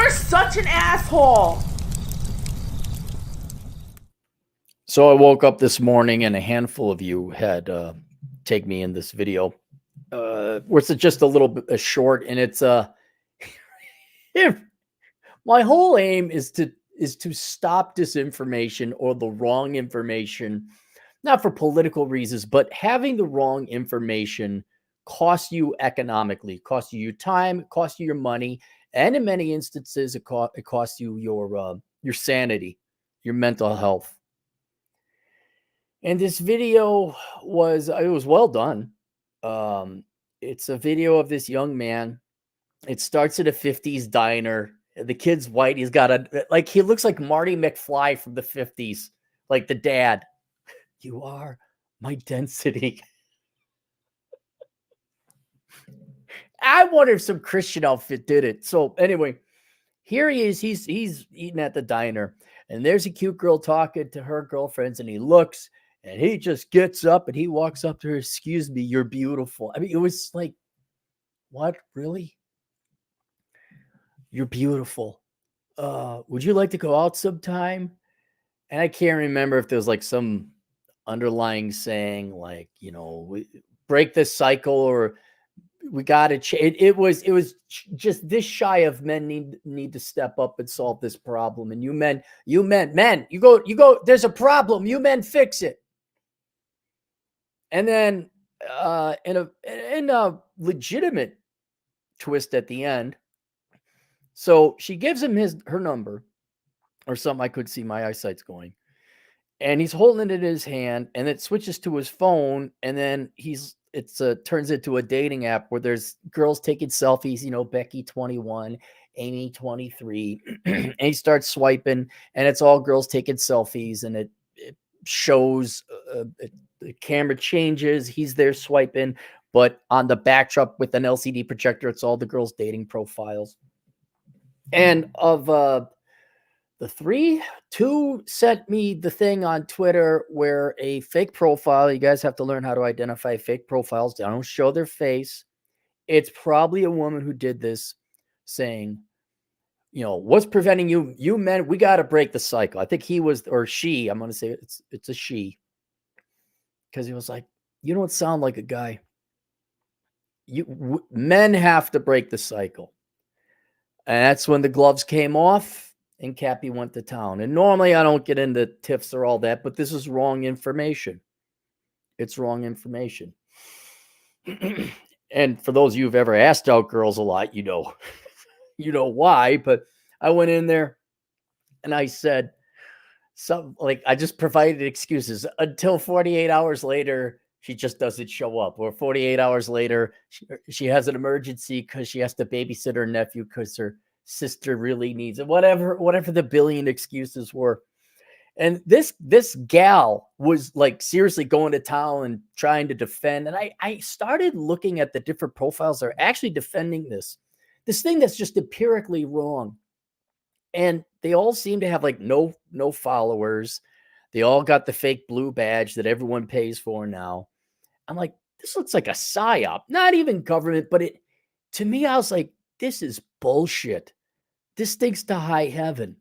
You're such an asshole. So I woke up this morning and a handful of you had take me in this video. Where it's just a little bit short, and it's my whole aim is to stop disinformation or the wrong information, not for political reasons, but having the wrong information costs you economically, costs you your time, costs you your money, and in many instances, it costs you your sanity, your mental health. And this video was well done. It's a video of this young man. It starts at a 50s diner. The kid's white. He's got he looks like Marty McFly from the 50s, like the dad. You are my density. I wonder if some Christian outfit did it. So anyway, here he is. He's eating at the diner, and there's a cute girl talking to her girlfriends, and he looks, and he just gets up and he walks up to her. Excuse me, you're beautiful. I mean, it was like, what, really? You're beautiful. Would you like to go out sometime? And I can't remember if there's like some underlying saying, like, we break this cycle, or we got to change. It was just this shy of men need to step up and solve this problem. And you men, you go. There's a problem. You men fix it. And then in a legitimate twist at the end, so she gives him her number or something. I could see my eyesight's going, and he's holding it in his hand, and it switches to his phone, and then turns into a dating app where there's girls taking selfies, Becky 21, Amy 23, and he starts swiping, and it's all girls taking selfies, and it shows the camera changes, he's there swiping, but on the backdrop with an LCD projector, it's all the girls' dating profiles. And of the three, two sent me the thing on Twitter where a fake profile, you guys have to learn how to identify fake profiles. They don't show their face. It's probably a woman who did this, saying, what's preventing you men? We got to break the cycle. I think he was, or she, I'm going to say it's a she, because he was like, you don't sound like a guy. Men have to break the cycle. And that's when the gloves came off and Cappy went to town. And normally I don't get into tiffs or all that, but this is wrong information. It's wrong information. And for those of you who've ever asked out girls a lot, you know why. But I went in there and I said I just provided excuses until 48 hours later. She just doesn't show up, or 48 hours later, she has an emergency because she has to babysit her nephew because her sister really needs it. Whatever the billion excuses were. And this gal was like seriously going to town and trying to defend. And I started looking at the different profiles that are actually defending this thing that's just empirically wrong. And they all seem to have like no followers. They all got the fake blue badge that everyone pays for now. I'm like, this looks like a psyop, not even government, but to me, I was like, this is bullshit. This stinks to high heaven.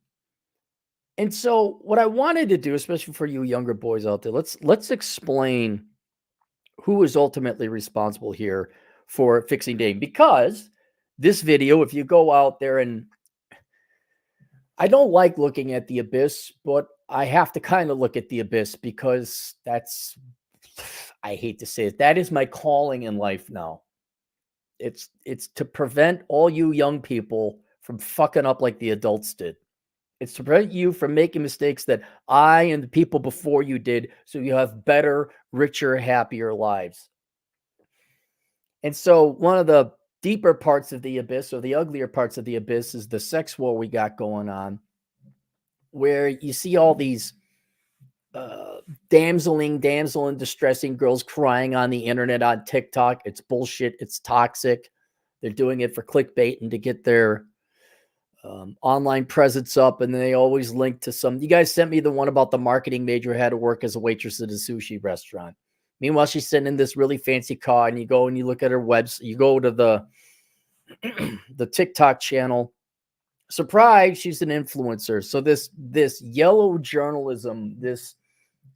And so what I wanted to do, especially for you younger boys out there, let's explain who is ultimately responsible here for fixing dating. Because this video, if you go out there, and I don't like looking at the abyss, but I have to kind of look at the abyss because I hate to say it, that is my calling in life now. It's to prevent all you young people from fucking up like the adults did. It's to prevent you from making mistakes that I and the people before you did, so you have better, richer, happier lives. And so one of the deeper parts of the abyss, or the uglier parts of the abyss, is the sex war we got going on, where you see all these damsel in distressing girls crying on the internet, on TikTok. It's bullshit. It's toxic. They're doing it for clickbait and to get their online presence up. And they always link to some. You guys sent me the one about the marketing major who had to work as a waitress at a sushi restaurant. Meanwhile, she's sitting in this really fancy car, and you go and you look at her website. You go to the TikTok channel, Surprise, she's an influencer. So this yellow journalism, this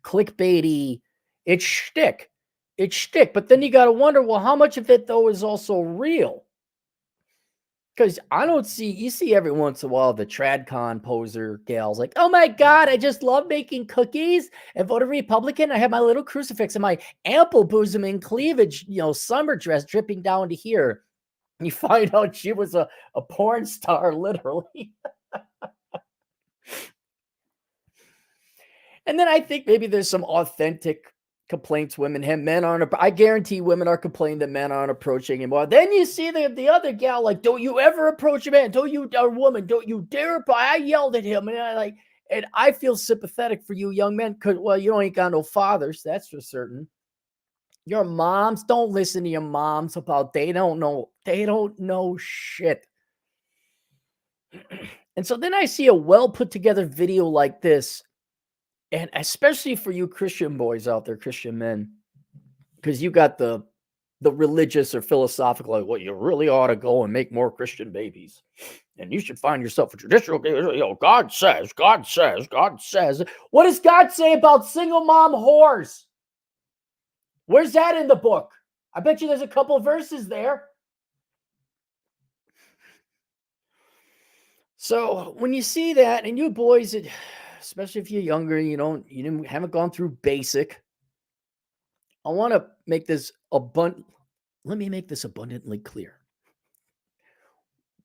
clickbaity, it's shtick. It's shtick. But then you got to wonder, well, how much of it though is also real? Because you see every once in a while the TradCon poser gals like, oh my God, I just love making cookies and voted Republican. I have my little crucifix and my ample bosom and cleavage, summer dress dripping down to here. And you find out she was a porn star, literally. And then I think maybe there's some authentic complaints women have. Men aren't. I guarantee women are complaining that men aren't approaching him. Well, then you see the other gal like, don't you ever approach a man? Don't you, a woman? Don't you dare! I yelled at him, and I feel sympathetic for you young men because, well, you ain't got no fathers. That's for certain. Your moms, don't listen to your moms about they don't know shit. And so then I see a well put together video like this. And especially for you Christian boys out there, Christian men, because you got the religious or philosophical, like, well, you really ought to go and make more Christian babies. And you should find yourself a traditional, God says. What does God say about single mom whores? Where's that in the book? I bet you there's a couple verses there. So when you see that, and you boys, especially if you're younger, you haven't gone through basic. I want to make this let me make this abundantly clear.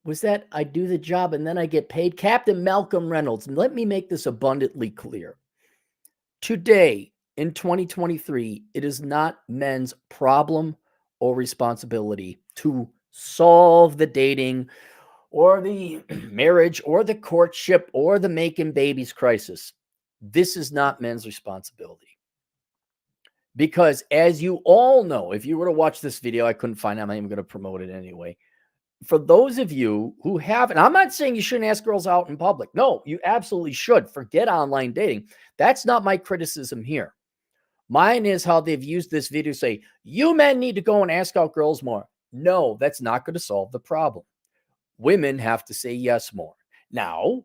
Was that I do the job and then I get paid? Captain Malcolm Reynolds. And let me make this abundantly clear. Today, in 2023, it is not men's problem or responsibility to solve the dating or the marriage or the courtship or the making babies crisis. This is not men's responsibility. Because as you all know, if you were to watch this video, I couldn't find it. I'm not even going to promote it anyway. For those of you who haven't, I'm not saying you shouldn't ask girls out in public. No, you absolutely should. Forget online dating. That's not my criticism here. Mine is how they've used this video to say, you men need to go and ask out girls more. No, that's not going to solve the problem. Women have to say yes more. Now,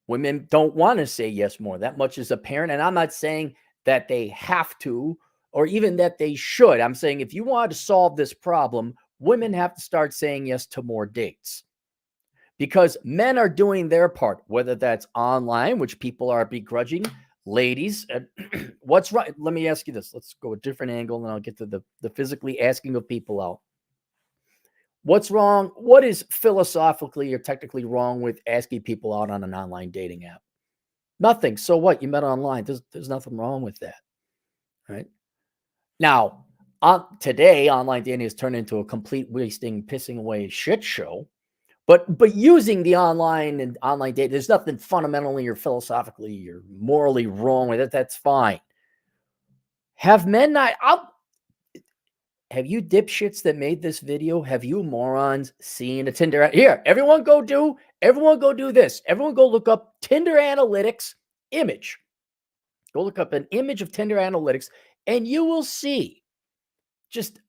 women don't want to say yes more. That much is apparent. And I'm not saying that they have to or even that they should. I'm saying if you want to solve this problem, women have to start saying yes to more dates. Because men are doing their part, whether that's online, which people are begrudging. Ladies, what's right? Let me ask you this. Let's go a different angle, and I'll get to the physically asking of people out. What's wrong? What is philosophically or technically wrong with asking people out on an online dating app? Nothing. So what? You met online. There's nothing wrong with that. Right? Now, today, online dating has turned into a complete wasting, pissing away shit show. But using the online and online dating, there's nothing fundamentally or philosophically or morally wrong with it. That's fine. Have men not... Have you dipshits that made this video? Have you morons seen a Tinder? Here, everyone go do this. Everyone go look up Tinder Analytics image. Go look up an image of Tinder Analytics and you will see just,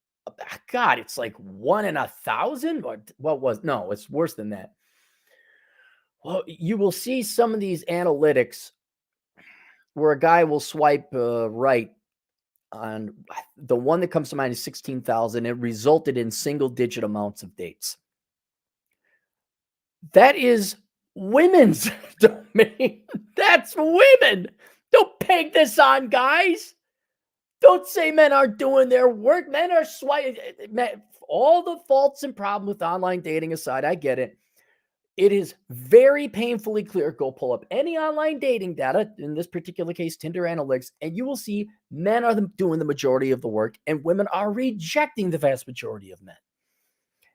God, it's like 1 in 1,000. No, it's worse than that. Well, you will see some of these analytics where a guy will swipe right. On the one that comes to mind is 16,000. It resulted in single-digit amounts of dates. That is women's domain. That's women. Don't peg this on guys. Don't say men aren't doing their work. Men are swiping. All the faults and problems with online dating aside, I get it. It is very painfully clear. Go pull up any online dating data, in this particular case, Tinder Analytics, and you will see men are doing the majority of the work and women are rejecting the vast majority of men.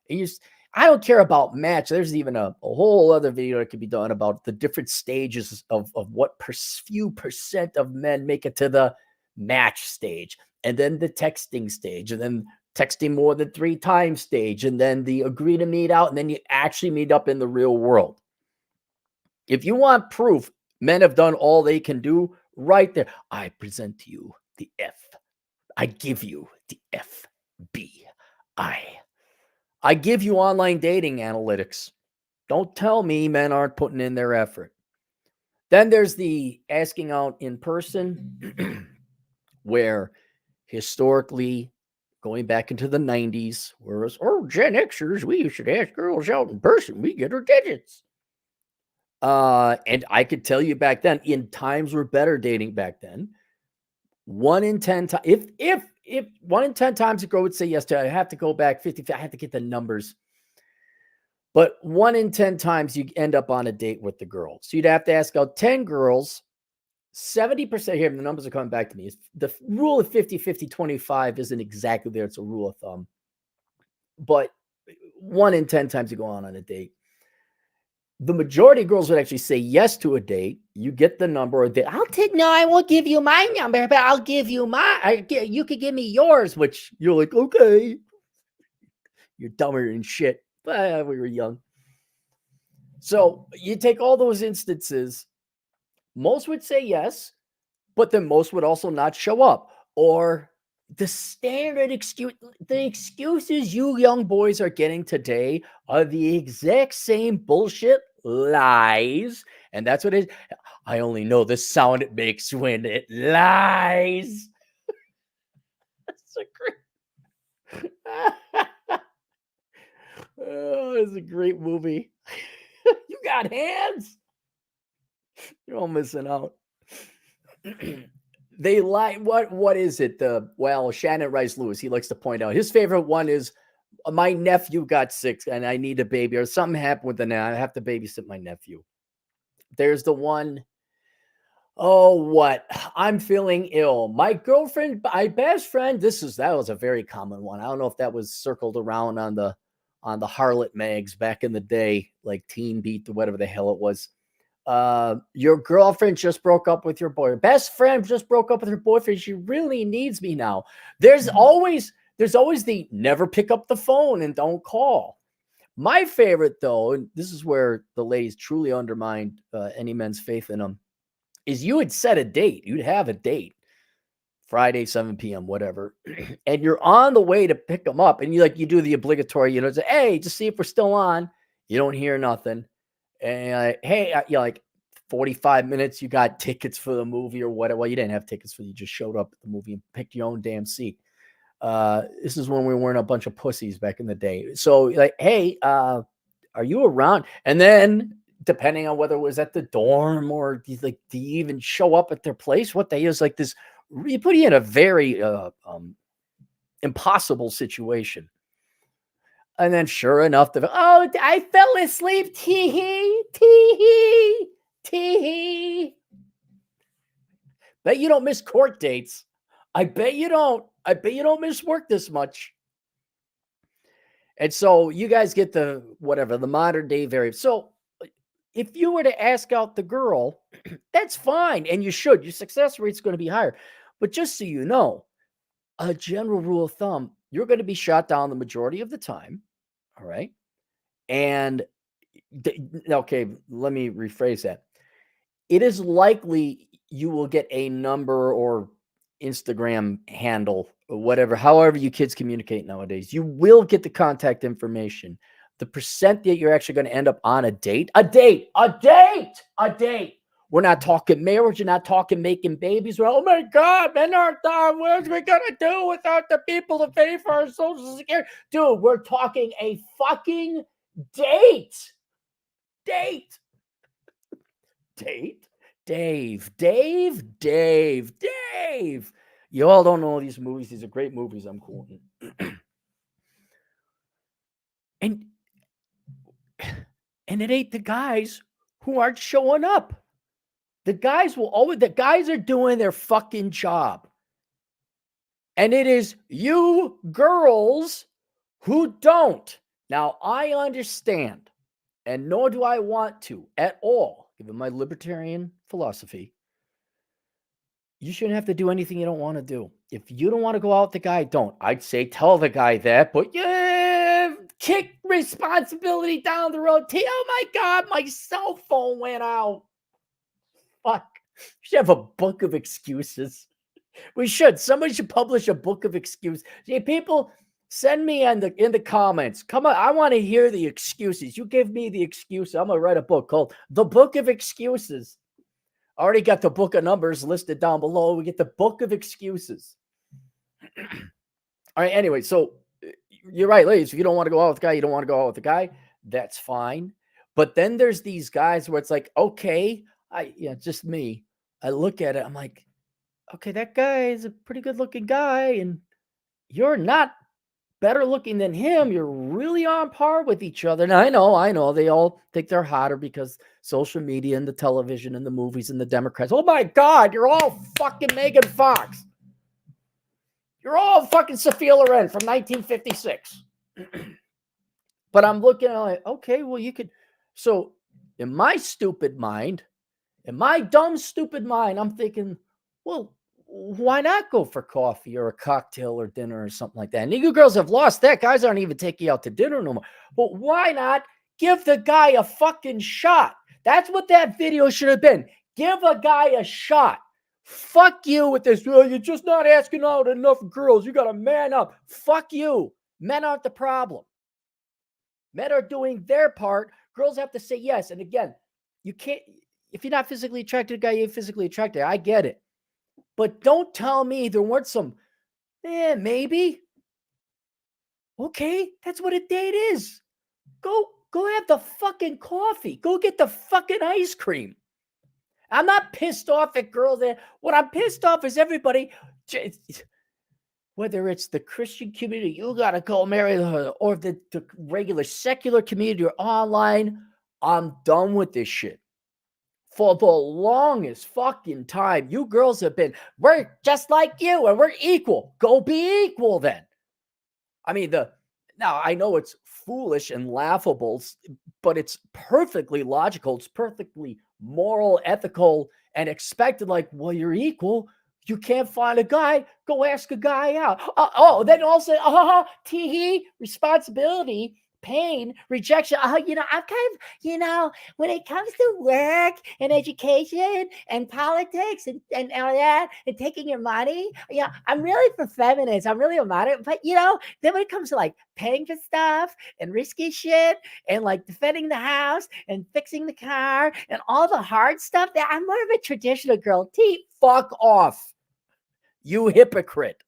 And I don't care about match. There's even a whole other video that could be done about the different stages of what few percent of men make it to the match stage, and then the texting stage, and then texting more than 3 times stage, and then the agree to meet out, and then you actually meet up in the real world. If you want proof, men have done all they can do right there. I present to you the F. I give you the FBI. I give you online dating analytics. Don't tell me men aren't putting in their effort. Then there's the asking out in person, where historically, going back into the 90s, whereas, oh, Gen Xers, we should ask girls out in person. We get our digits. And I could tell you back then, in times were better dating back then. 1 in 10 times, if 1 in 10 times a girl would say yes to, I have to go back 50, I have to get the numbers. But 1 in 10 times you end up on a date with the girl. So you'd have to ask out 10 girls. 70% here, the numbers are coming back to me. The rule of 50, 50, 25 isn't exactly there. It's a rule of thumb. But 1 in 10 times you go on a date. The majority of girls would actually say yes to a date. You get the number, or I won't give you my number, but I'll give you you could give me yours, which you're like, okay. You're dumber than shit. But we were young. So you take all those instances, most would say yes, but then most would also not show up. Or the standard excuse, the excuses you young boys are getting today are the exact same bullshit lies. And that's what it is. I only know the sound it makes when it lies. That's a great. Oh, it's a great movie. You got hands. You're all missing out. They lie. What is it? Well, Shannon Rice Lewis, he likes to point out his favorite one is my nephew got sick and I need a baby, or something happened with the now. I have to babysit my nephew. There's the one, oh, what? I'm feeling ill. My girlfriend, my best friend. That was a very common one. I don't know if that was circled around on the harlot mags back in the day, like Teen Beat or whatever the hell it was. Your girlfriend just broke up with your boy. Best friend just broke up with her boyfriend. She really needs me now. There's always the never pick up the phone and don't call. My favorite, though, and this is where the ladies truly undermined any men's faith in them, is you would set a date. You'd have a date, Friday, 7 p.m., whatever. And you're on the way to pick them up. And you do the obligatory, say, hey, just see if we're still on. You don't hear nothing. And hey, 45 minutes, you got tickets for the movie or whatever. Well, you didn't have tickets you just showed up at the movie and picked your own damn seat. This is when we weren't a bunch of pussies back in the day. So hey, are you around? And then depending on whether it was at the dorm or do you even show up at their place? What they is this, you put you in a very impossible situation. And then sure enough, I fell asleep. Tee-hee, tee-hee, tee-hee. Bet you don't miss court dates. I bet you don't. I bet you don't miss work this much. And so you guys get the modern day variant. So if you were to ask out the girl, that's fine. And you should. Your success rate's going to be higher. But just so you know, a general rule of thumb, you're going to be shot down the majority of the time. All right. And okay, let me rephrase that. It is likely you will get a number or Instagram handle or whatever, however you kids communicate nowadays. You will get the contact information. The percent that you're actually going to end up on a date. We're not talking marriage. You're not talking making babies. Well, oh my God, men aren't done. What are we going to do without the people to pay for our Social Security? Dude, we're talking a fucking date. Date. Dave. You all don't know these movies. These are great movies I'm quoting. And it ain't the guys who aren't showing up. The guys are doing their fucking job. And it is you girls who don't. Now, I understand, and nor do I want to at all, given my libertarian philosophy. You shouldn't have to do anything you don't want to do. If you don't want to go out with the guy, don't. I'd say tell the guy that, but kick responsibility down the road. Oh my God, my cell phone went out. Fuck. We should have a book of excuses. We should. Somebody should publish a book of excuses. See, people Send me in the comments. Come on, I want to hear the excuses. You give me the excuse. I'm gonna write a book called The Book of Excuses. I already got the book of numbers listed down below. We get the book of excuses. All right. Anyway, so you're right, ladies. If you don't want to go out with a guy, you don't want to go out with a guy. That's fine. But then there's these guys where it's like, okay, just me. I look at it. I'm like, okay, that guy is a pretty good looking guy, and you're not better looking than him. You're really on par with each other. And I know. They all think they're hotter because social media and the television and the movies and the Democrats. Oh my God, you're all fucking Megan Fox. You're all fucking Sophia Loren from 1956. But I'm looking at like, okay, well, you could. So in my stupid mind, in my dumb, stupid mind, I'm thinking, well, why not go for coffee or a cocktail or dinner or something like that? And you girls have lost that. Guys aren't even taking you out to dinner no more. But why not give the guy a fucking shot? That's what that video should have been. Give a guy a shot. Fuck you with this. Oh, you're just not asking out enough girls. You got to man up. Fuck you. Men aren't the problem. Men are doing their part. Girls have to say yes. And again, you can't, if you're not physically attracted to a guy, you're physically attracted. I get it. But don't tell me there weren't some, maybe. Okay, that's what a date is. Go have the fucking coffee. Go get the fucking ice cream. I'm not pissed off at girls. What I'm pissed off is everybody, whether it's the Christian community, you got to go marry her, or the regular secular community or online. I'm done with this shit. For the longest fucking time, you girls have been, we're just like you and we're equal. Go be equal then. I mean, now I know it's foolish and laughable, but it's perfectly logical. It's perfectly moral, ethical, and expected. Like, well, you're equal. You can't find a guy. Go ask a guy out. Then also, tee-hee, responsibility, pain, rejection. I'm kind of, when it comes to work and education and politics and all that and taking your money, I'm really for feminists. I'm really about it. But, then when it comes to like paying for stuff and risky shit and like defending the house and fixing the car and all the hard stuff, that I'm more of a traditional girl. Fuck off. You hypocrite.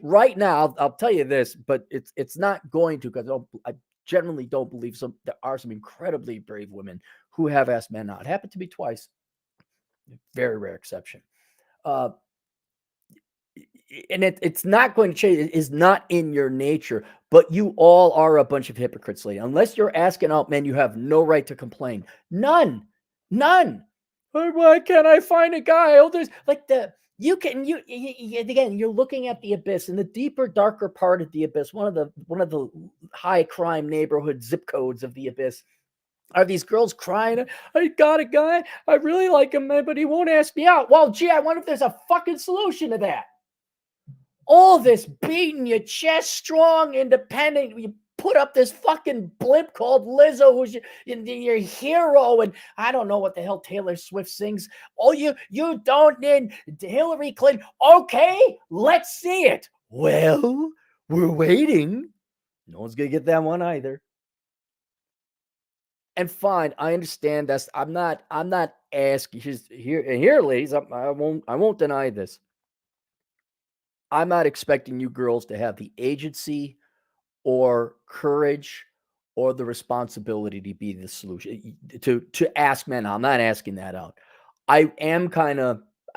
Right now, I'll tell you this, but it's not going to, because I generally don't believe there are some incredibly brave women who have asked men out. It happened to me twice. Very rare exception. And it's not going to change. It is not in your nature, but you all are a bunch of hypocrites, lady. Unless you're asking out men, you have no right to complain. None. Why can't I find a guy? There's like again, you're looking at the abyss, in the deeper, darker part of the abyss. One of the high crime neighborhood zip codes of the abyss are these girls crying. I got a guy. I really like him, but he won't ask me out. Well, gee, I wonder if there's a fucking solution to that. All this beating your chest, strong, independent. You put up this fucking blimp called Lizzo, who's your hero, and I don't know what the hell Taylor Swift sings. Oh, you don't need Hillary Clinton. Okay, let's see it. Well, we're waiting. No one's gonna get that one either. And fine, I understand that's. I'm not asking here, ladies. I won't deny this. I'm not expecting you girls to have the agency or courage or the responsibility to be the solution, to ask men. I'm not asking that out. I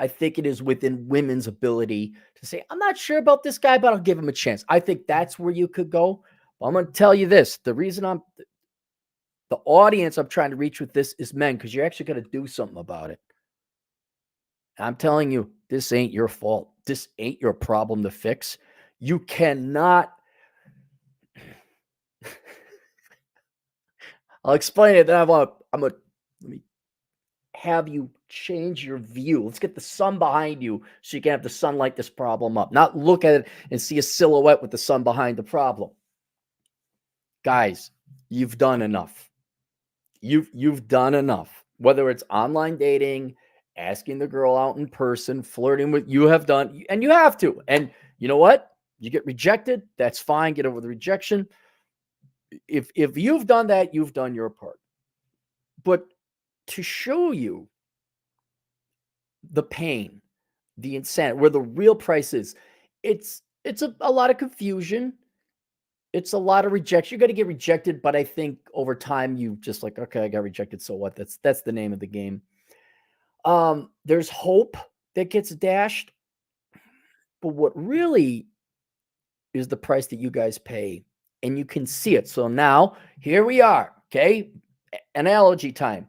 think it is within women's ability to say, I'm not sure about this guy, but I'll give him a chance. I think that's where you could go. But I'm going to tell you this. The reason the audience I'm trying to reach with this is men, because you're actually going to do something about it. I'm telling you, this ain't your fault. This ain't your problem to fix. You cannot. I'll explain it. Then let me have you change your view. Let's get the sun behind you so you can have the sun light this problem up. Not look at it and see a silhouette with the sun behind the problem. Guys, you've done enough. You've done enough. Whether it's online dating, asking the girl out in person, flirting with, you have done, and you have to. And you know what? You get rejected, that's fine. Get over the rejection. If you've done that, you've done your part. But to show you the pain, the insanity, where the real price is, it's a lot of confusion. It's a lot of rejection. You're going to get rejected, but I think over time you just like, okay, I got rejected, so what? That's the name of the game. There's hope that gets dashed, but what really is the price that you guys pay, and you can see it. So now here we are, okay? Analogy time.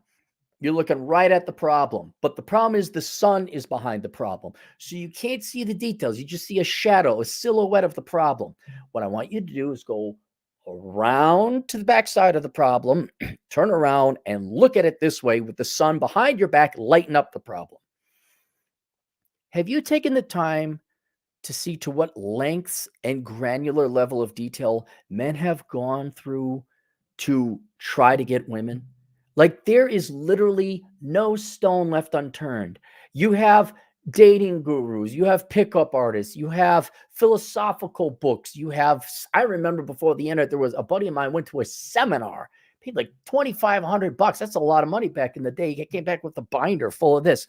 You're looking right at the problem, but the problem is the sun is behind the problem. So you can't see the details. You just see a shadow, a silhouette of the problem. What I want you to do is go around to the backside of the problem, turn around and look at it this way with the sun behind your back, lighten up the problem. Have you taken the time to see to what lengths and granular level of detail men have gone through to try to get women? Like, there is literally no stone left unturned. You have dating gurus, you have pickup artists, you have philosophical books, you have, I remember before the internet, there was a buddy of mine went to a seminar, paid like $2,500. That's a lot of money back in the day. He came back with a binder full of this.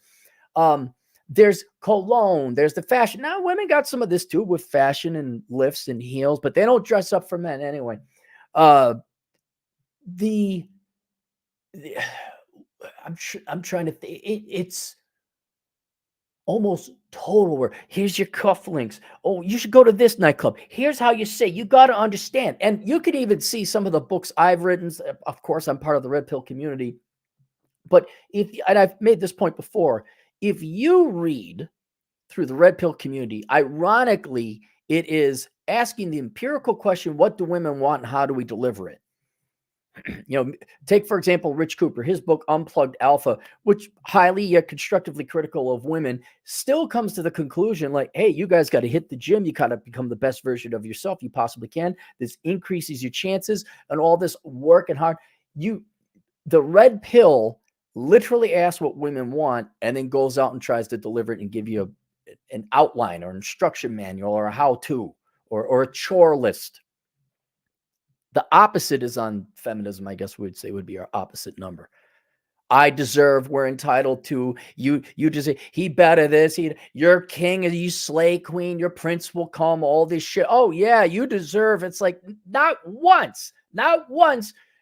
There's cologne, there's the fashion. Now women got some of this too with fashion and lifts and heels, but they don't dress up for men anyway. I'm trying to think. It's almost total where here's your cufflinks. Oh, you should go to this nightclub. Here's how you say. You got to understand. And you can even see some of the books I've written. Of course, I'm part of the Red Pill community. But and I've made this point before, if you read through the Red Pill community, ironically, it is asking the empirical question, what do women want and how do we deliver it? Take, for example, Rich Cooper, his book, Unplugged Alpha, which highly yet constructively critical of women, still comes to the conclusion like, hey, you guys got to hit the gym. You got to become the best version of yourself you possibly can. This increases your chances, and all this work and hard. The Red Pill literally asks what women want and then goes out and tries to deliver it and give you an outline or instruction manual or a how-to or a chore list. The opposite is on feminism, I guess we'd say would be our opposite number. I deserve, we're entitled to, you just say, he better this, you're king, you slay queen, your prince will come, all this shit. Oh yeah, you deserve. It's like, not once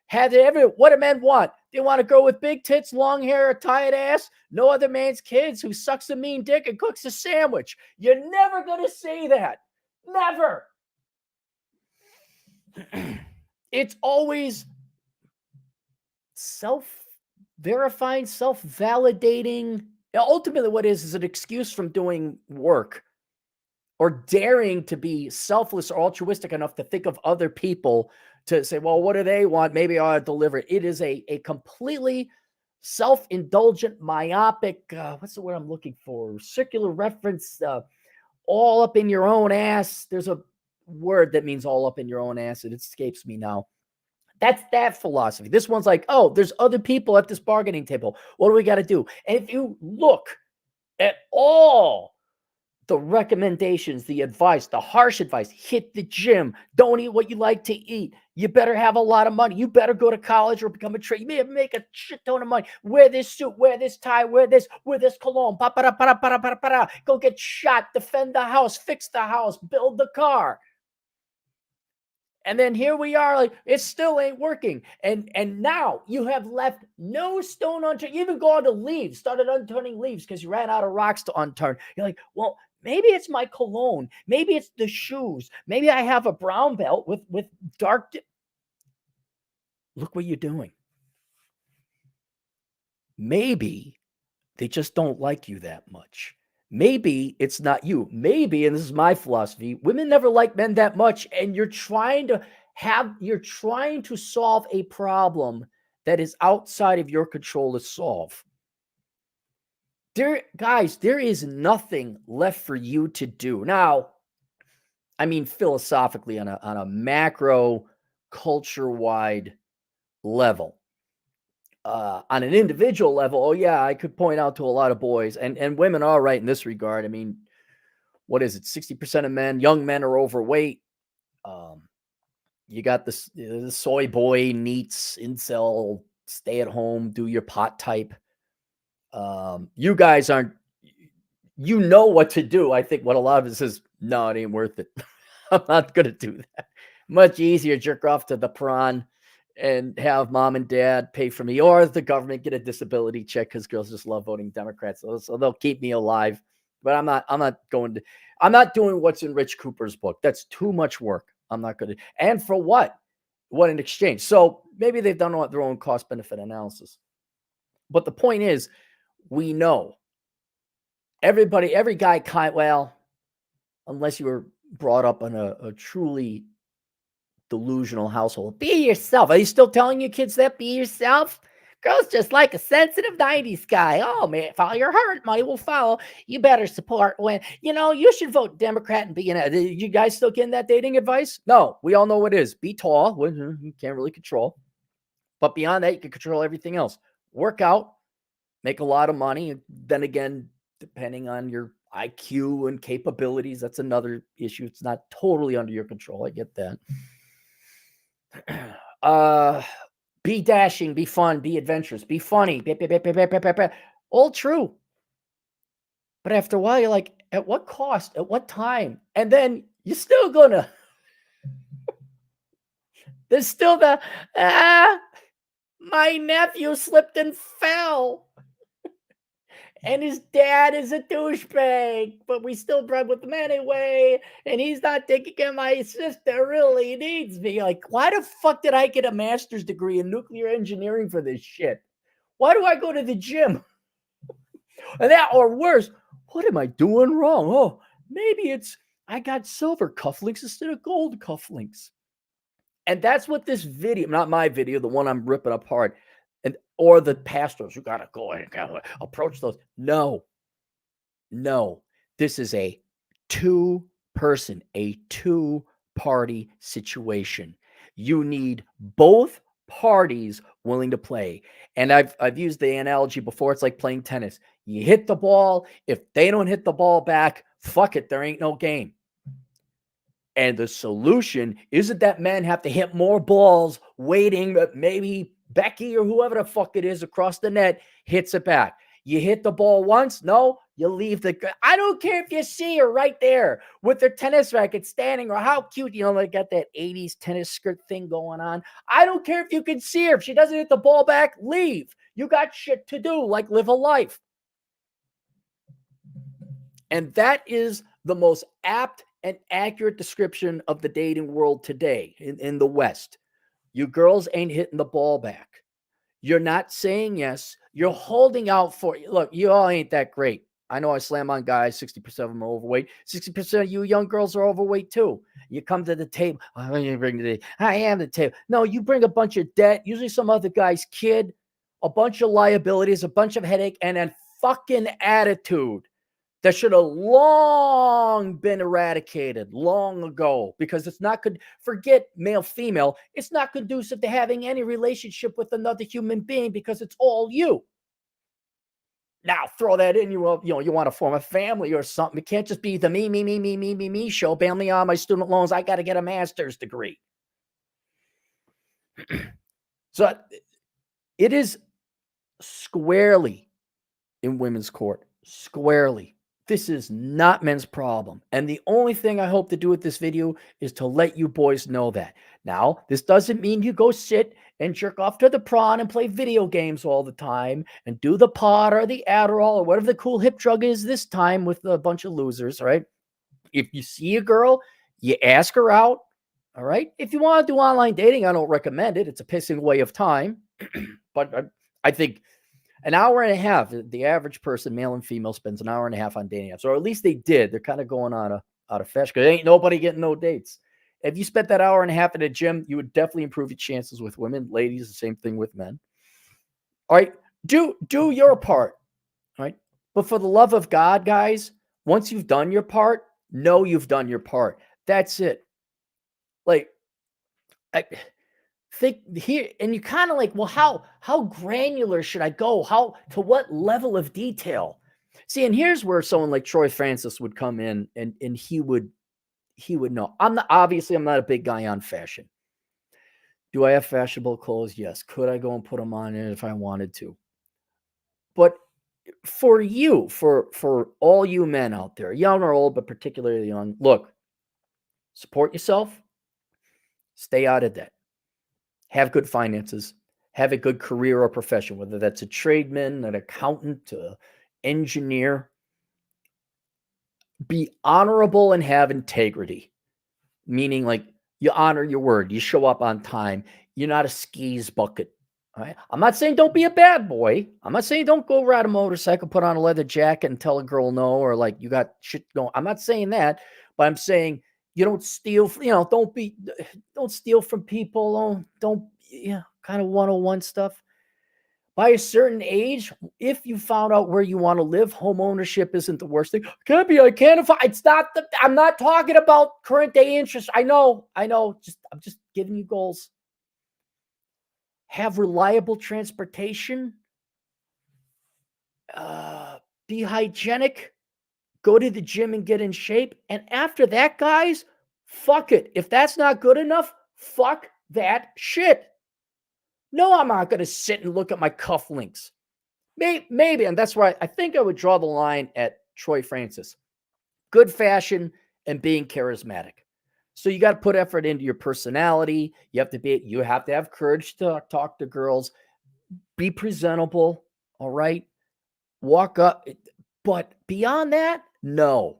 have they ever, what do men want? They want a girl with big tits, long hair, a tight ass, no other man's kids, who sucks a mean dick and cooks a sandwich. You're never going to say that. Never. It's always self-verifying, self-validating. Ultimately, what is an excuse from doing work or daring to be selfless or altruistic enough to think of other people to say, well, what do they want? Maybe I'll deliver it. It is a completely self-indulgent, myopic, what's the word I'm looking for? Circular reference, all up in your own ass. There's a word that means all up in your own ass. It escapes me now. That's that philosophy. This one's like, oh, there's other people at this bargaining table. What do we got to do? And if you look at all the recommendations, the advice, the harsh advice, hit the gym, don't eat what you like to eat. You better have a lot of money. You better go to college or become a trader. You may make a shit ton of money. Wear this suit, wear this tie, wear this cologne. Go get shot, defend the house, fix the house, build the car. And then here we are, like, it still ain't working. And now you have left no stone unturned. You even gone to leaves, started unturning leaves because you ran out of rocks to unturn. You're like, well, maybe it's my cologne. Maybe it's the shoes. Maybe I have a brown belt with dark. Look what you're doing. Maybe they just don't like you that much. Maybe it's not you. Maybe, and this is my philosophy, women never like men that much, and you're trying to solve a problem that is outside of your control to solve. There is nothing left for you to do. Now, I mean, philosophically, on a macro culture-wide level. On an individual level, oh yeah, I could point out to a lot of boys, and women are right in this regard. I mean, what is it? 60% of men, young men, are overweight. You got this the soy boy, neats, incel, stay at home, do your pot type. You guys aren't, you know what to do. I think what a lot of it says, no, it ain't worth it. I'm not going to do that. Much easier jerk off to the prawn and have mom and dad pay for me, or the government get a disability check, because girls just love voting Democrats. So they'll keep me alive. But I'm not doing what's in Rich Cooper's book. That's too much work. I'm not going to. And for what? What in exchange? So maybe they've done their own cost benefit analysis. But the point is, we know every guy well, unless you were brought up in a truly delusional household. Be yourself. Are you still telling your kids that? Be yourself? Girls just like a sensitive 90s guy. Oh, man, follow your heart. Money will follow. You better support when, you should vote Democrat and be in it. You guys still getting that dating advice? No, we all know what it is. Be tall. You can't really control. But beyond that, you can control everything else. Work out, make a lot of money. Then again, depending on your IQ and capabilities, that's another issue. It's not totally under your control. I get that. Be dashing, be fun, be adventurous, be funny. All true. But after a while, you're like, at what cost? At what time? And then you're still gonna. There's still the, my nephew slipped and fell. And his dad is a douchebag, but we still bred with him anyway. And he's not taking care of my sister. Really needs me. Like, why the fuck did I get a master's degree in nuclear engineering for this shit? Why do I go to the gym? And that, or worse, what am I doing wrong? Oh, maybe it's I got silver cufflinks instead of gold cufflinks. And that's what this video, not my video, the one I'm ripping apart, or the pastors, you got to go and approach those. No. This is a two-party situation. You need both parties willing to play. And I've used the analogy before. It's like playing tennis. You hit the ball. If they don't hit the ball back, fuck it, there ain't no game. And the solution isn't that men have to hit more balls waiting that maybe Becky or whoever the fuck it is across the net hits it back. You hit the ball once, no, you leave I don't care if you see her right there with their tennis racket standing, or how cute, they got that 80s tennis skirt thing going on. I don't care if you can see her. If she doesn't hit the ball back, leave. You got shit to do, like live a life. And that is the most apt and accurate description of the dating world today in the West. You girls ain't hitting the ball back. You're not saying yes. You're holding out for it. Look, you all ain't that great. I know I slam on guys. 60% of them are overweight. 60% of you young girls are overweight too. You come to the table. Oh, you bring the I am the table. No, you bring a bunch of debt, usually some other guy's kid, a bunch of liabilities, a bunch of headache, and then fucking attitude that should have long been eradicated long ago, because it's not good. Forget male, female. It's not conducive to having any relationship with another human being, because it's all you. Now throw that in, you want to form a family or something. It can't just be the me show. Bail me on my student loans. I got to get a master's degree. So it is squarely in women's court. Squarely. This is not men's problem. And the only thing I hope to do with this video is to let you boys know that. Now, this doesn't mean you go sit and jerk off to the prawn and play video games all the time and do the pot or the Adderall or whatever the cool hip drug is this time with a bunch of losers, right? If you see a girl, you ask her out, all right? If you want to do online dating, I don't recommend it. It's a pissing away of time. But I think an hour and a half, the average person, male and female, spends an hour and a half on dating apps, or at least they did. They're kind of going out of fashion because ain't nobody getting no dates. If you spent that hour and a half at a gym, you would definitely improve your chances with women. Ladies, the same thing with men. All right, do your part, all right? But for the love of God, guys, once you've done your part, know you've done your part. That's it. Like, think here, and you kind of like, well, how granular should I go? To what level of detail? See, and here's where someone like Troy Francis would come in, and he would know. I'm not a big guy on fashion. Do I have fashionable clothes? Yes. Could I go and put them on if I wanted to? But for you, for all you men out there, young or old, but particularly young, look, support yourself, stay out of debt, have good finances, have a good career or profession, whether that's a tradesman, an accountant, an engineer. Be honorable and have integrity, meaning like you honor your word, you show up on time, you're not a skis bucket. All right. I'm not saying don't be a bad boy. I'm not saying don't go ride a motorcycle, put on a leather jacket and tell a girl no, or like you got shit going. I'm not saying that, but I'm saying you don't steal, don't steal from people. Don't kind of 101 stuff. By a certain age, if you found out where you want to live, home ownership isn't the worst thing. I can't afford. It's not I'm not talking about current day interest. I know. I'm just giving you goals. Have reliable transportation. Be hygienic. Go to the gym and get in shape. And after that, guys, fuck it. If that's not good enough, fuck that shit. No, I'm not going to sit and look at my cufflinks. Maybe, and that's why I think I would draw the line at Troy Francis. Good fashion and being charismatic. So you got to put effort into your personality. You have to have courage to talk to girls. Be presentable, all right? Walk up. But beyond that, no.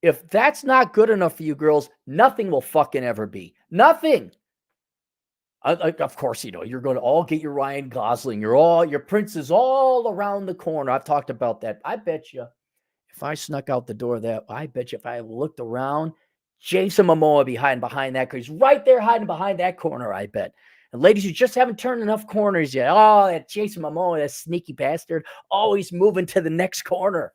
If that's not good enough for you girls, nothing will fucking ever be. Nothing. Of course, you're going to all get your Ryan Gosling. Your Prince is all around the corner. I've talked about that. I bet you if I snuck out the door I bet you if I looked around, Jason Momoa would be hiding behind that because he's right there hiding behind that corner, I bet. And ladies, you just haven't turned enough corners yet. Oh, that Jason Momoa, that sneaky bastard, always moving to the next corner.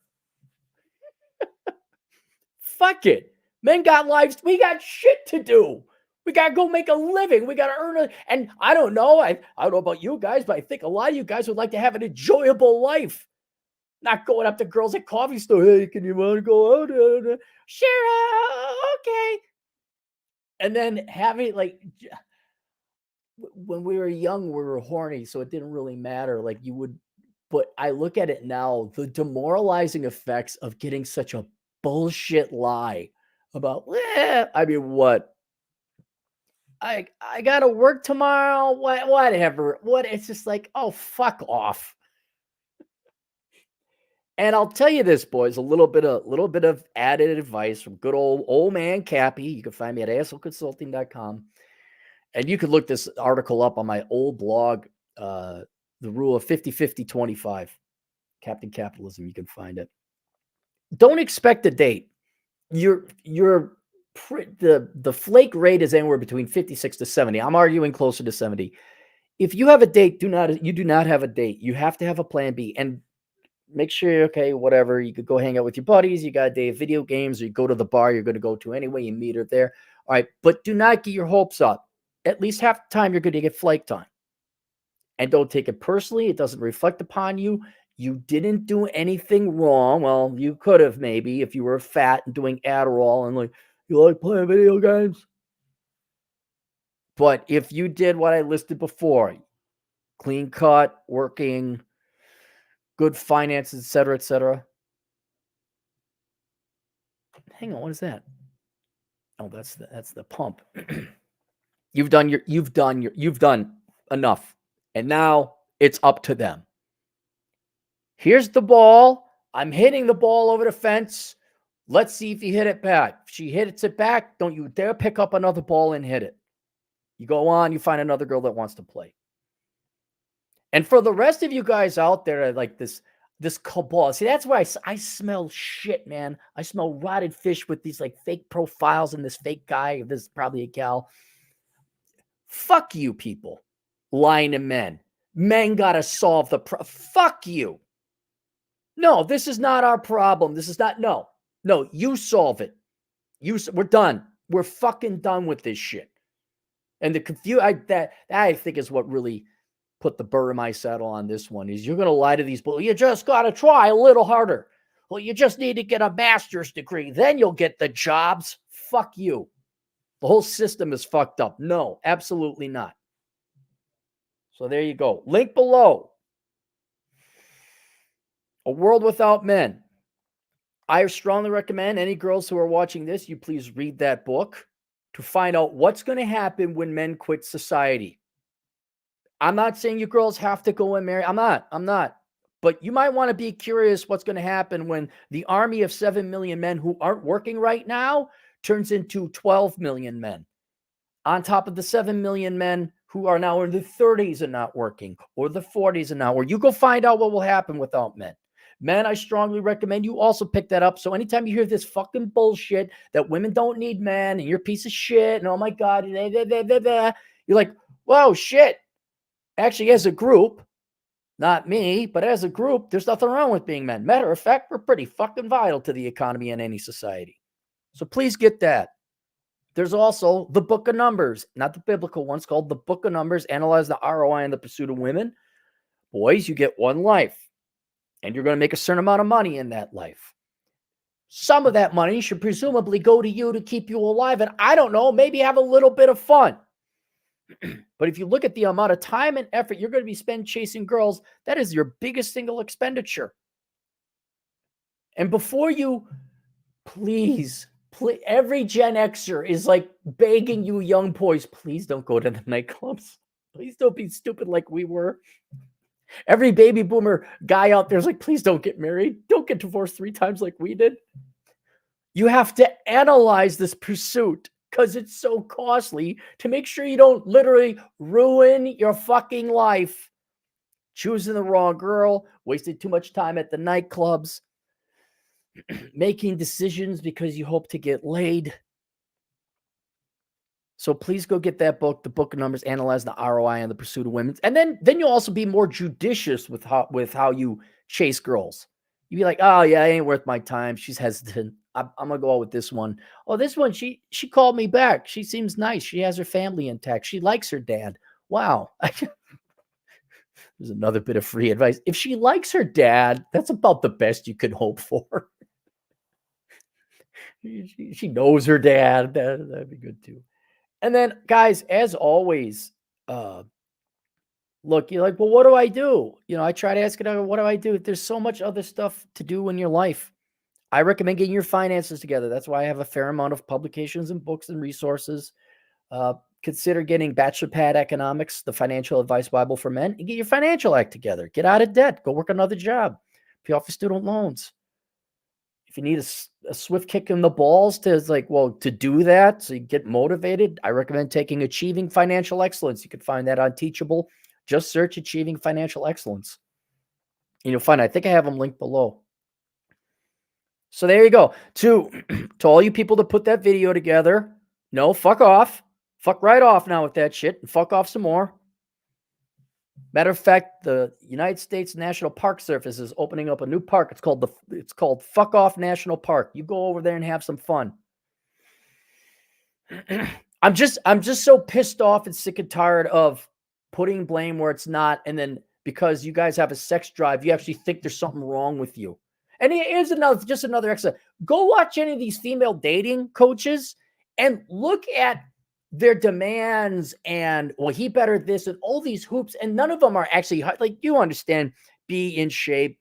Fuck it. Men got lives. We got shit to do. We got to go make a living. We got to earn it. And I don't know. I don't know about you guys, but I think a lot of you guys would like to have an enjoyable life. Not going up to girls at coffee store. Hey, can you want to go out? Sure. Okay. And then having when we were young, we were horny. So it didn't really matter. But I look at it now, the demoralizing effects of getting such a bullshit lie about, what? I got to work tomorrow. Whatever. It's just like, oh, fuck off. And I'll tell you this, boys, a little bit of added advice from good old man Cappy. You can find me at asshleconsulting.com. And you can look this article up on my old blog, the rule of 50-50-25, Captain Capitalism. You can find it. Don't expect a date. The flake rate is anywhere between 56 to 70. I'm arguing closer to 70. If you have a date, you do not have a date. You have to have a plan B and make sure, okay, whatever. You could go hang out with your buddies. You got a day of video games, or you go to the bar you're going to go to anyway. You meet her there. All right. But do not get your hopes up. At least half the time you're going to get flaked on. And don't take it personally. It doesn't reflect upon you. You didn't do anything wrong. Well, you could have maybe if you were fat and doing Adderall and you like playing video games. But if you did what I listed before, clean cut, working, good finances, etc., etc. Hang on, what is that? Oh, that's the pump. You've done enough. And now it's up to them. Here's the ball. I'm hitting the ball over the fence. Let's see if you hit it back. If she hits it back, don't you dare pick up another ball and hit it. You go on, you find another girl that wants to play. And for the rest of you guys out there, like this cabal, see, that's why I smell shit, man. I smell rotted fish with these fake profiles and this fake guy. This is probably a gal. Fuck you, people. Lying to men. Men got to solve the problem. Fuck you. No, this is not our problem. This is not, no, you solve it. We're done. We're fucking done with this shit. And that I think is what really put the burr in my saddle on this one is you're going to lie to these people. You just got to try a little harder. well, you just need to get a master's degree, then you'll get the jobs. Fuck you. The whole system is fucked up. No, absolutely not. So there you go. Link below. A World Without Men. I strongly recommend any girls who are watching this, you please read that book to find out what's going to happen when men quit society. I'm not saying you girls have to go and marry. I'm not. But you might want to be curious what's going to happen when the army of 7 million men who aren't working right now turns into 12 million men. On top of the 7 million men who are now in the 30s and not working, or the 40s and not working. You go find out what will happen without men. Men, I strongly recommend you also pick that up. So anytime you hear this fucking bullshit that women don't need men and you're a piece of shit and oh my God, you're like, whoa, shit. Actually, as a group, not me, but as a group, there's nothing wrong with being men. Matter of fact, we're pretty fucking vital to the economy in any society. So please get that. There's also the Book of Numbers, not the biblical one. It's called the Book of Numbers. Analyze the ROI in the pursuit of women. Boys, you get one life, and you're going to make a certain amount of money in that life. Some of that money should presumably go to you to keep you alive, and I don't know, maybe have a little bit of fun. But if you look at the amount of time and effort you're going to be spending chasing girls, that is your biggest single expenditure. And before you, please, every Gen Xer is like begging you young boys, please don't go to the nightclubs. Please don't be stupid like we were. Every baby boomer guy out there is like, please don't get married. Don't get divorced 3 times like we did. You have to analyze this pursuit because it's so costly to make sure you don't literally ruin your fucking life. Choosing the wrong girl, wasted too much time at the nightclubs, making decisions because you hope to get laid. So please go get that book, The Book of Numbers, Analyze the ROI and the Pursuit of Women. And then you'll also be more judicious with how you chase girls. You'd be like, oh yeah, it ain't worth my time. She's hesitant. I'm gonna go out with this one. Oh, this one, she called me back. She seems nice. She has her family intact. She likes her dad. Wow. There's another bit of free advice. If she likes her dad, that's about the best you can hope for. She knows her dad. That'd be good too. And then, guys, as always, look, you're like, well, what do I do? I try to ask it, what do I do? There's so much other stuff to do in your life. I recommend getting your finances together. That's why I have a fair amount of publications and books and resources. Consider getting Bachelor Pad Economics, the Financial Advice Bible for Men, and get your financial act together. Get out of debt. Go work another job. Pay off your student loans. If you need a swift kick in the balls to do that, so you get motivated, I recommend taking Achieving Financial Excellence. You can find that on Teachable. Just search Achieving Financial Excellence. And you'll find, I think I have them linked below. So there you go. To all you people that put that video together, no, fuck off. Fuck right off now with that shit and fuck off some more. Matter of fact, the United States National Park Service is opening up a new park. It's called Fuck Off National Park. You go over there and have some fun. I'm just so pissed off and sick and tired of putting blame where it's not, and then because you guys have a sex drive, you actually think there's something wrong with you. And here's another extra. Go watch any of these female dating coaches and look at their demands and, well, he better this and all these hoops. And none of them are actually, like, you understand, be in shape,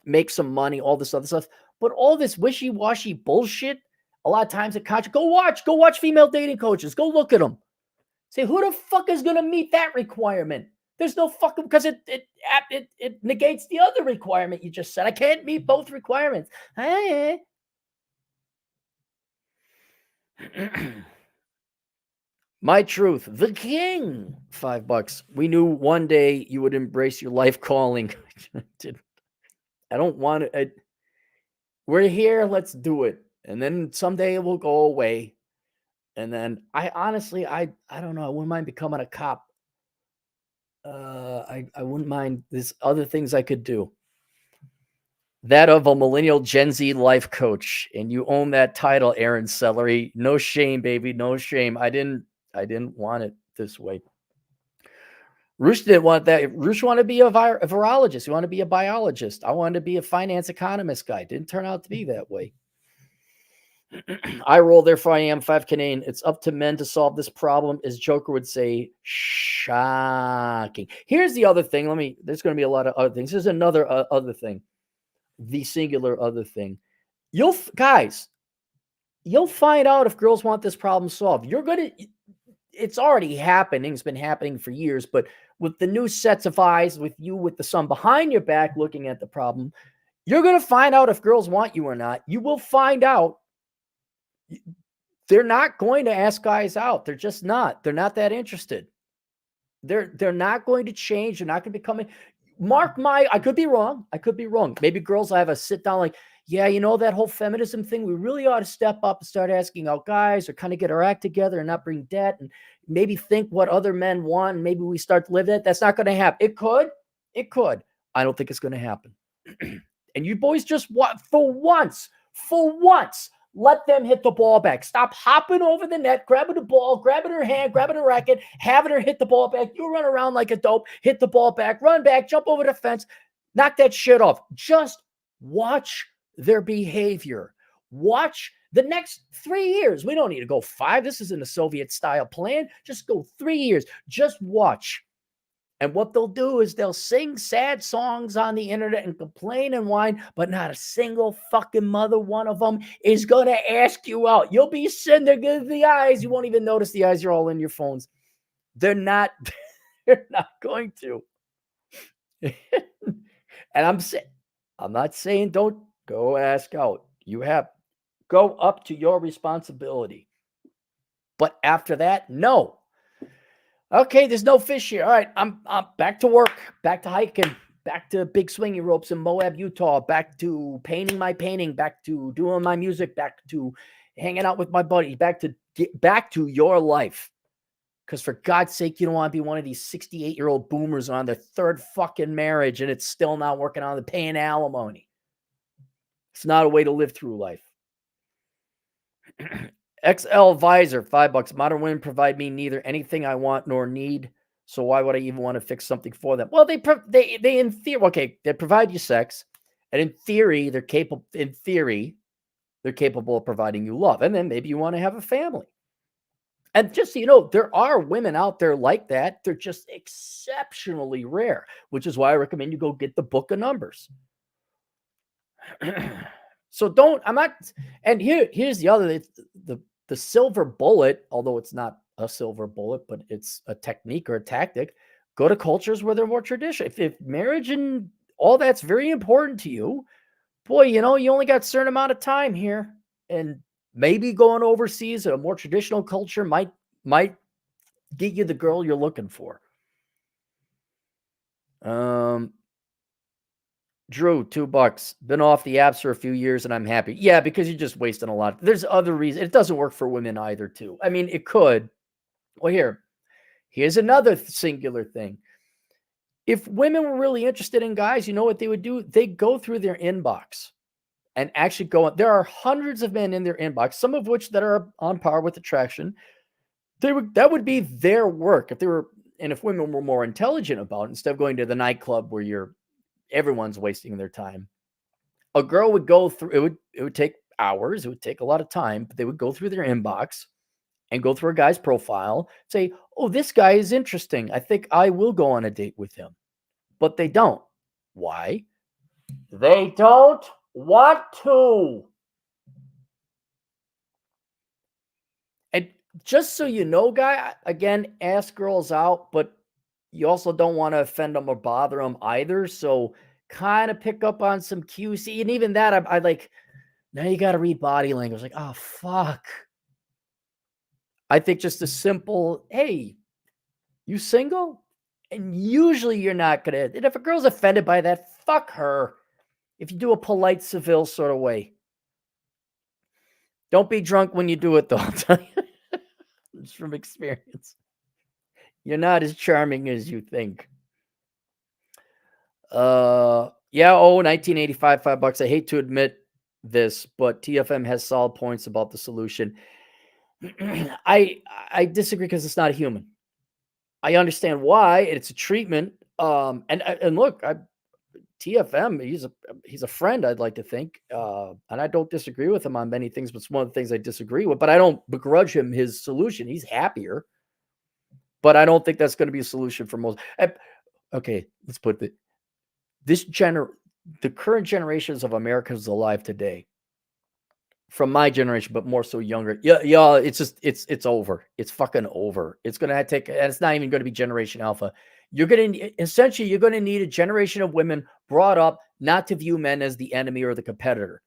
make some money, all this other stuff. But all this wishy-washy bullshit, a lot of times at college, go watch female dating coaches. Go look at them. Say, who the fuck is going to meet that requirement? There's no fucking, because it negates the other requirement you just said. I can't meet both requirements. My Truth, the king, $5. We knew one day you would embrace your life calling. I don't want it. We're here. Let's do it. And then someday it will go away. And then I honestly, I don't know. I wouldn't mind becoming a cop. I wouldn't mind. There's other things I could do. That of a millennial Gen Z life coach. And you own that title, Aaron Celery. No shame, baby. No shame. I didn't want it this way. Roosh didn't want that. Roosh wanted to be a virologist. He wanted to be a biologist. I wanted to be a finance economist guy. Didn't turn out to be that way. I roll, therefore I am 5 Canadian. It's up to men to solve this problem, as Joker would say. Shocking. Here's the other thing. There's going to be a lot of other things. There's another other thing. The singular other thing. You'll find out if girls want this problem solved. It's already happening. It's been happening for years, but with the new sets of eyes, with the sun behind your back looking at the problem, you're going to find out if girls want you or not. You will find out. They're not going to ask guys out. They're just not. They're not that interested. They're not going to change. They're not going to become. I could be wrong. Maybe girls will have a sit down like, yeah, that whole feminism thing, we really ought to step up and start asking out guys, or kind of get our act together and not bring debt, and maybe think what other men want. And maybe we start to live that. That's not going to happen. It could. I don't think it's going to happen. And you boys just for once, let them hit the ball back. Stop hopping over the net, grabbing the ball, grabbing her hand, grabbing a racket, having her hit the ball back. You run around like a dope, hit the ball back, run back, jump over the fence, knock that shit off. Just watch their behavior. Watch the next 3 years. We don't need to go 5. This isn't a Soviet-style plan. Just go 3 years. Just watch. And what they'll do is they'll sing sad songs on the internet and complain and whine, but not a single fucking mother one of them is going to ask you out. You'll be sitting there giving the eyes. You won't even notice the eyes. You're all in your phones. They're not going to. And I'm not saying don't go ask out. Go up to your responsibility. But after that, no. Okay, there's no fish here. All right, I'm back to work, back to hiking, back to big swinging ropes in Moab, Utah, back to painting my painting, back to doing my music, back to hanging out with my buddies, back to your life. Because for God's sake, you don't want to be one of these 68-year-old boomers on their third fucking marriage and it's still not working on the paying alimony. It's not a way to live through life. XL Visor, $5. Modern women provide me neither anything I want nor need. So why would I even want to fix something for them? Well, they in theory, okay, they provide you sex, and in theory, they're capable of providing you love. And then maybe you want to have a family. And just so you know, there are women out there like that. They're just exceptionally rare, which is why I recommend you go get the Book of Numbers. So here's the other, the silver bullet, although it's not a silver bullet, but it's a technique or a tactic. Go to cultures where they're more traditional. If marriage and all that's very important to you, boy, you only got a certain amount of time here, and maybe going overseas at a more traditional culture might get you the girl you're looking for. Drew, $2. Been off the apps for a few years and I'm happy. Yeah, because you're just wasting a lot. There's other reasons. It doesn't work for women either, too. I mean, it could. Well, here's another singular thing. If women were really interested in guys, you know what they would do? They'd go through their inbox and actually there are hundreds of men in their inbox, some of which that are on par with attraction. That would be their work. If women were more intelligent about it, instead of going to the nightclub where everyone's wasting their time, a girl would go through, it would take hours, it would take a lot of time, but they would go through their inbox and go through a guy's profile, say, oh, this guy is interesting. I think I will go on a date with him. But they don't. Why? They don't want to. And just so you know, guy, again, ask girls out, but you also don't want to offend them or bother them either. So kind of pick up on some cues. And even that, I like, now you got to read body language. Like, oh, fuck. I think just a simple, hey, you single? And usually you're not going to, and if a girl's offended by that, fuck her. If you do a polite Seville sort of way. Don't be drunk when you do it, though. I'll tell you. Just from experience. You're not as charming as you think. 1985, $5. I hate to admit this, but TFM has solid points about the solution. I disagree because it's not a human. I understand why. It's a treatment. And look, TFM, he's a friend, I'd like to think. And I don't disagree with him on many things, but it's one of the things I disagree with. But I don't begrudge him his solution. He's happier. But I don't think that's going to be a solution for most. Okay, let's put the current generations of Americans alive today, from my generation, but more so younger. Yeah, it's over. It's fucking over. It's gonna take, and it's not even going to be Generation Alpha. You're gonna need a generation of women brought up not to view men as the enemy or the competitor.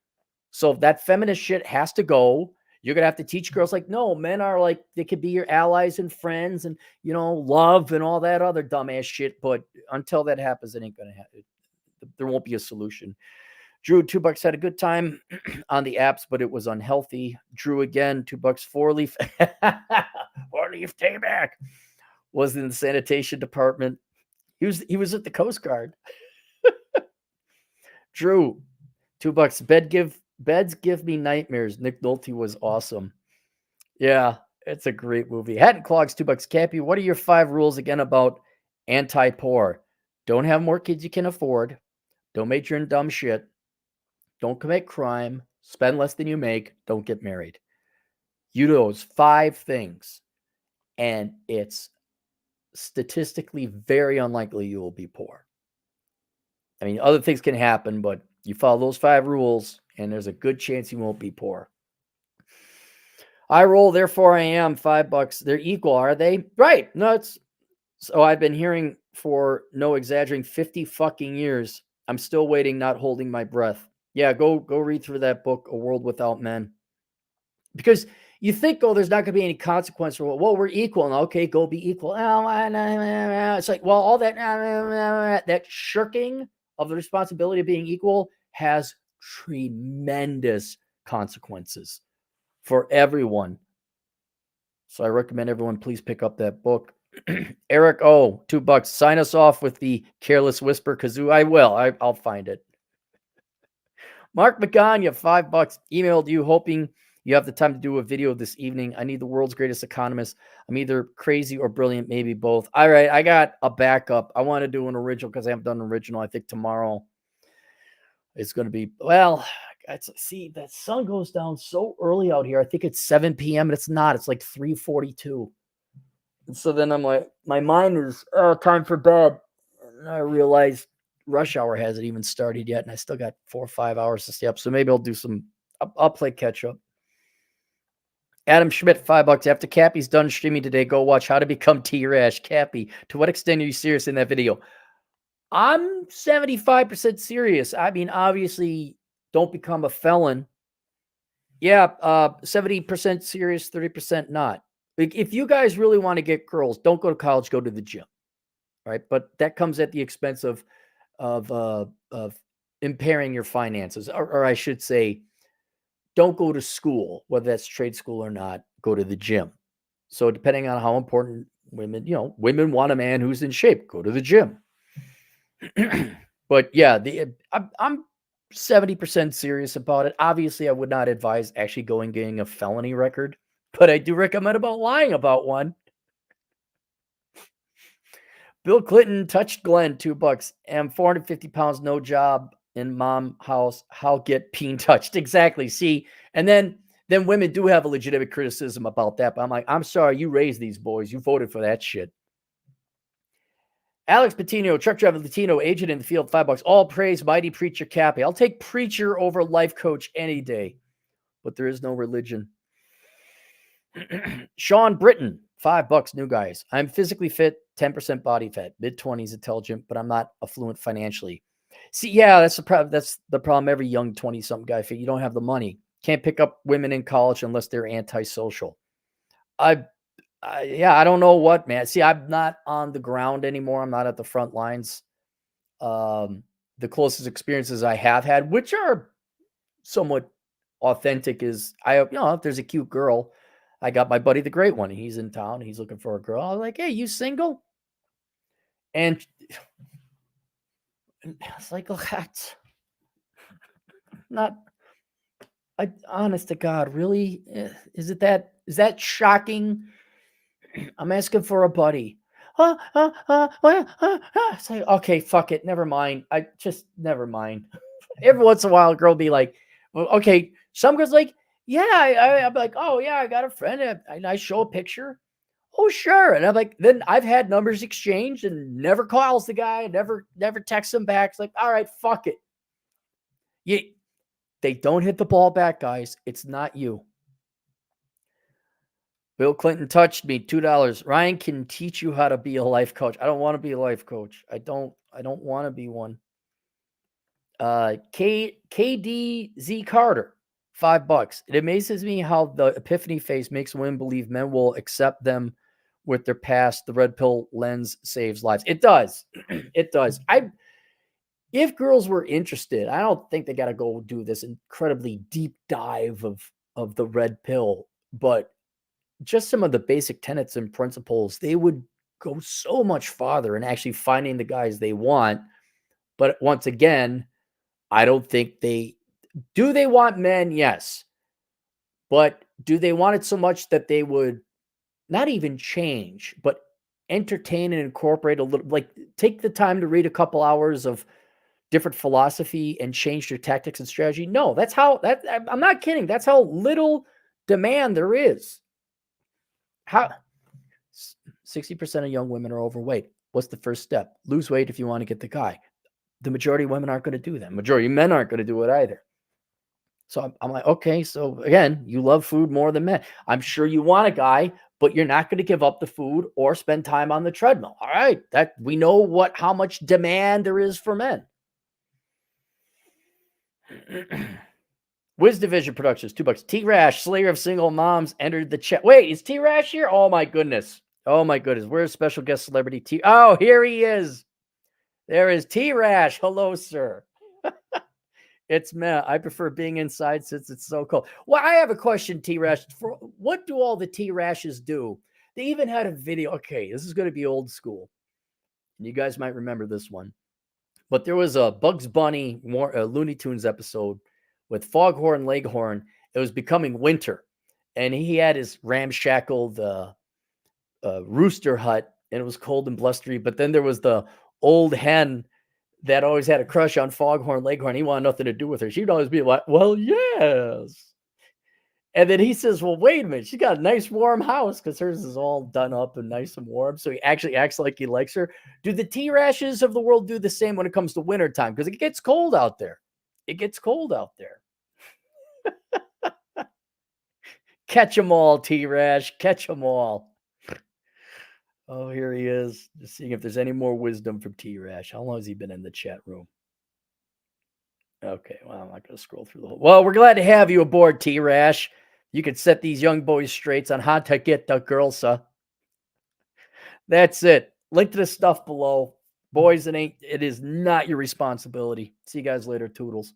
So that feminist shit has to go. You're gonna have to teach girls like, no, men are like, they could be your allies and friends and love and all that other dumbass shit. But until that happens, it ain't gonna happen. There won't be a solution. Drew, $2 had a good time on the apps, but it was unhealthy. Drew again, $2, 4-leaf. 4-leaf Tayback was in the sanitation department. He was at the Coast Guard. Drew, $2. Beds give me nightmares. Nick Nolte was awesome. Yeah, it's a great movie. Hat and Clogs, $2. Cappy, what are your 5 rules again about anti-poor? Don't have more kids you can afford. Don't major in dumb shit. Don't commit crime. Spend less than you make. Don't get married. You do those 5 things, and it's statistically very unlikely you will be poor. I mean, other things can happen, but you follow those 5 rules, and there's a good chance you won't be poor. I roll, therefore I am. $5. They're equal, are they? Right. No, so I've been hearing for, no exaggerating, 50 fucking years. I'm still waiting, not holding my breath. Yeah, go read through that book, A World Without Men. Because you think, oh, there's not going to be any consequence for, well, we're equal. And okay, go be equal. It's like, well, all that shirking of the responsibility of being equal has tremendous consequences for everyone. So I recommend everyone please pick up that book. Eric O, $2. Sign us off with the Careless Whisper kazoo. I will. I'll find it. Mark McGonya, $5. Emailed you hoping you have the time to do a video this evening. I need the world's greatest economist. I'm either crazy or brilliant, maybe both. All right, I got a backup. I want to do an original because I haven't done an original. I think tomorrow it's going to be, well, see, that sun goes down so early out here. I think it's 7 p.m. and it's not. It's like 3:42. And so then I'm like, my mind is, time for bed. And I realized rush hour hasn't even started yet, and I still got 4 or 5 hours to stay up. So maybe I'll play catch up. Adam Schmidt, $5. After Cappy's done streaming today, go watch How to Become T-Rash. Cappy, to what extent are you serious in that video? I'm 75% serious. I mean, obviously, don't become a felon. Yeah, 70% serious, 30% not. Like, if you guys really want to get girls, don't go to college, go to the gym. Right? But that comes at the expense of impairing your finances, or I should say, don't go to school, whether that's trade school or not. Go to the gym. So depending on how important women want a man who's in shape, go to the gym. But yeah, I'm 70% serious about it. Obviously, I would not advise actually getting a felony record, but I do recommend about lying about one. Bill Clinton touched Glenn, $2. Am 450 pounds, no job in mom house. How get peen touched? Exactly. See, and then women do have a legitimate criticism about that. But I'm like, I'm sorry, you raised these boys. You voted for that shit. Alex Patino, truck driver Latino, agent in the field, $5. All praise, mighty preacher Cappy. I'll take preacher over life coach any day, but there is no religion. Sean Britton, $5. New guys. I'm physically fit, 10% body fat, mid-20s, intelligent, but I'm not affluent financially. See, yeah, that's the problem. That's the problem. Every young 20-something guy, you don't have the money. Can't pick up women in college unless they're antisocial. I don't know what, man. See, I'm not on the ground anymore. I'm not at the front lines. The closest experiences I have had, which are somewhat authentic, is if there's a cute girl, I got my buddy, the Great One. He's in town. He's looking for a girl. I was like, hey, you single? And it's like, that's not, honest to God, really? Is that shocking? I'm asking for a buddy. It's like, okay, fuck it, never mind. I just never mind. Every once in a while, a girl will be like, well, okay. Some girls like, yeah, I'm like, oh yeah, I got a friend, and I show a picture. Oh sure, and I'm like, then I've had numbers exchanged and never calls the guy, never texts him back. It's like, all right, fuck it. You, they don't hit the ball back, guys. It's not you. Bill Clinton touched me, $2. Ryan can teach you how to be a life coach. I don't want to be a life coach. I don't want to be one. KDZ Carter, $5. It amazes me how the epiphany phase makes women believe men will accept them with their past. The red pill lens saves lives. It does. It does. If girls were interested, I don't think they got to go do this incredibly deep dive of the red pill, but just some of the basic tenets and principles, they would go so much farther in actually finding the guys they want. But once again, I don't think they want men? Yes. But do they want it so much that they would not even change, but entertain and incorporate a little, like take the time to read a couple hours of different philosophy and change their tactics and strategy? No, that's how I'm not kidding. That's how little demand there is. How 60% of young women are overweight. What's the first step? Lose weight if you want to get the guy. The majority of women aren't going to do that. Majority of men aren't going to do it either. So I'm like, okay, so again, you love food more than men. I'm sure you want a guy, but you're not going to give up the food or spend time on the treadmill. All right, that we know how much demand there is for men. Wiz Division Productions, $2. T-Rash, Slayer of Single Moms, entered the chat. Wait, is T-Rash here? Oh my goodness. Oh my goodness. Where's special guest celebrity T? Oh, here he is. There is T-Rash. Hello, sir. It's Matt. I prefer being inside since it's so cold. Well, I have a question, T-Rash. What do all the T-Rashes do? They even had a video. Okay, this is going to be old school. And you guys might remember this one. But there was a Bugs Bunny Looney Tunes episode with Foghorn Leghorn. It was becoming winter. And he had his ramshackled rooster hut. And it was cold and blustery. But then there was the old hen that always had a crush on Foghorn Leghorn. He wanted nothing to do with her. She'd always be like, well, yes. And then he says, well, wait a minute. She's got a nice warm house because hers is all done up and nice and warm. So he actually acts like he likes her. Do the T-Rashes of the world do the same when it comes to wintertime? Because it gets cold out there. It gets cold out there. Catch them all, T-Rash. Catch them all. Oh, here he is. Just seeing if there's any more wisdom from T-Rash. How long has he been in the chat room? Okay, well, I'm not going to scroll through the whole. Well, we're glad to have you aboard, T-Rash. You can set these young boys straight on how to get the girl, sir. That's it. Link to the stuff below. Boys, it is not your responsibility. See you guys later, Toodles.